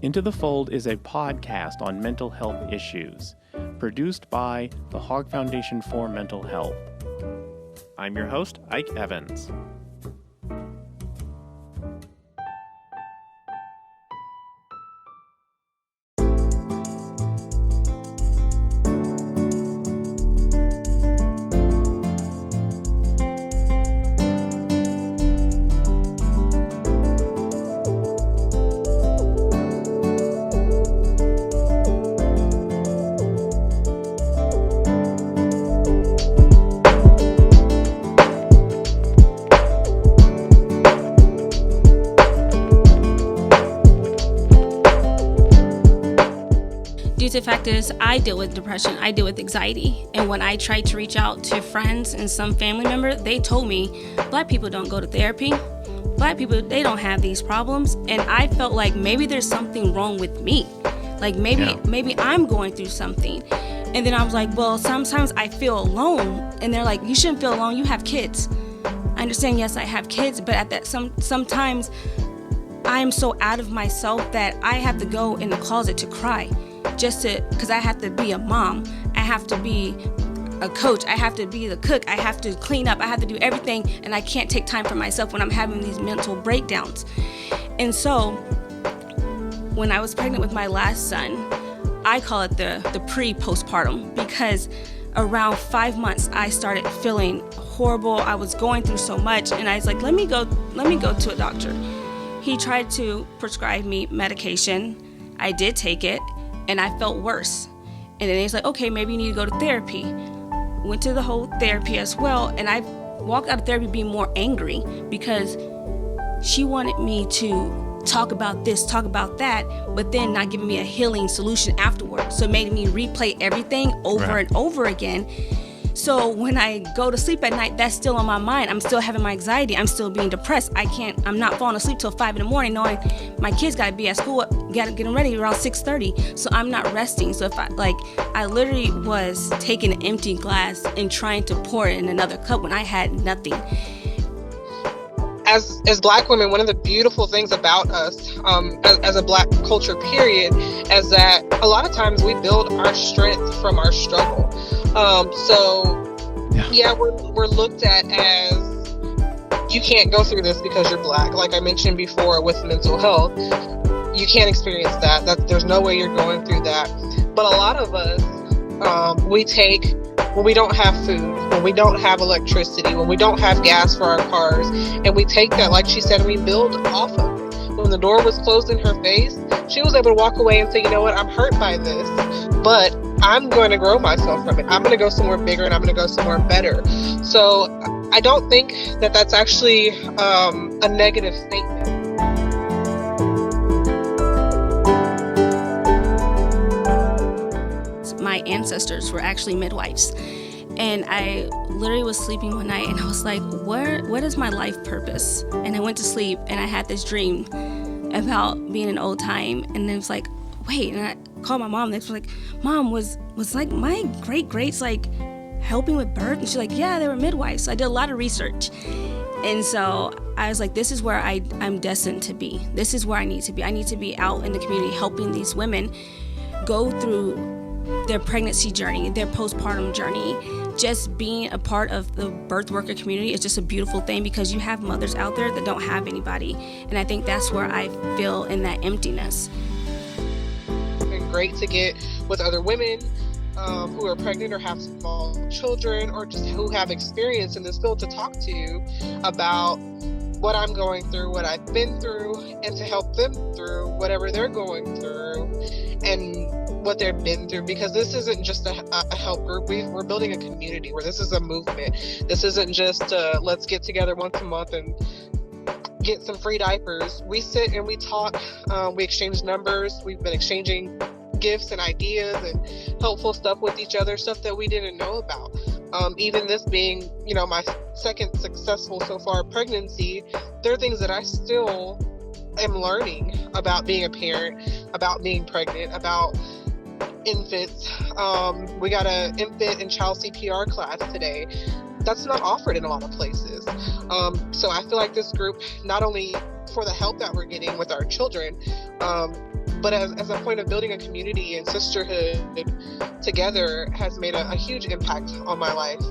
Into the Fold is a podcast on mental health issues, produced by the Hogg Foundation for Mental Health. I'm your host, Ike Evans. Due to the fact is, I deal with depression, I deal with anxiety, and when I tried to reach out to friends and some family members, they told me, Black people don't go to therapy, Black people, they don't have these problems, and I felt like maybe there's something wrong with me, like maybe I'm going through something. And then I was like, well, sometimes I feel alone, and they're like, you shouldn't feel alone, you have kids. I understand, yes, I have kids, but at that sometimes I am so out of myself that I have to go in the closet to cry. Because I have to be a mom, I have to be a coach, I have to be the cook, I have to clean up, I have to do everything, and I can't take time for myself when I'm having these mental breakdowns. And so, when I was pregnant with my last son, I call it the pre-postpartum, because around 5 months, I started feeling horrible, I was going through so much, and I was like, let me go to a doctor. He tried to prescribe me medication, I did take it, and I felt worse. And then he's like, okay, maybe you need to go to therapy. Went to the whole therapy as well, and I walked out of therapy being more angry because she wanted me to talk about this, talk about that, but then not giving me a healing solution afterwards. So it made me replay everything over and over again. So when I go to sleep at night, that's still on my mind. I'm still having my anxiety. I'm still being depressed. I'm not falling asleep till 5 a.m. knowing my kids got to be at school, get them ready around 6:30. So I'm not resting. So I literally was taking an empty glass and trying to pour it in another cup when I had nothing. As Black women, one of the beautiful things about us as a Black culture period is that a lot of times we build our strength from our struggle. We're looked at as you can't go through this because you're Black. Like I mentioned before with mental health, you can't experience that. There's no way you're going through that. But a lot of us, we take when we don't have food, when we don't have electricity, when we don't have gas for our cars, and we take that, like she said, and we build off of it. When the door was closed in her face, she was able to walk away and say, you know what, I'm hurt by this, but I'm going to grow myself from it. I'm going to go somewhere bigger and I'm going to go somewhere better. So I don't think that that's actually a negative statement. My ancestors were actually midwives, and I literally was sleeping one night and I was like, what is my life purpose? And I went to sleep and I had this dream about being an old time, and then it was like, wait, and I called my mom and she was like, Mom, was like my greats like helping with birth? And she's like, yeah, they were midwives. So I did a lot of research, and so I was like, this is where I'm destined to be. This is where I need to be. I need to be out in the community helping these women go through their pregnancy journey, their postpartum journey. Just being a part of the birth worker community is just a beautiful thing, because you have mothers out there that don't have anybody. And I think that's where I feel in that emptiness. It's been great to get with other women who are pregnant or have small children, or just who have experience in this field, to talk to you about what I'm going through, what I've been through, and to help them through whatever they're going through and what they've been through. Because this isn't just a help group. We're building a community where this is a movement. This isn't just let's get together once a month and get some free diapers. We sit and we talk. We exchange numbers. We've been exchanging gifts and ideas and helpful stuff with each other, stuff that we didn't know about. Even this being, my second successful so far pregnancy, there are things that I still am learning about being a parent, about being pregnant, about infants. We got an infant and child CPR class today. That's not offered in a lot of places. So I feel like this group, not only for the help that we're getting with our children, but as a point of building a community and sisterhood together has made a huge impact on my life.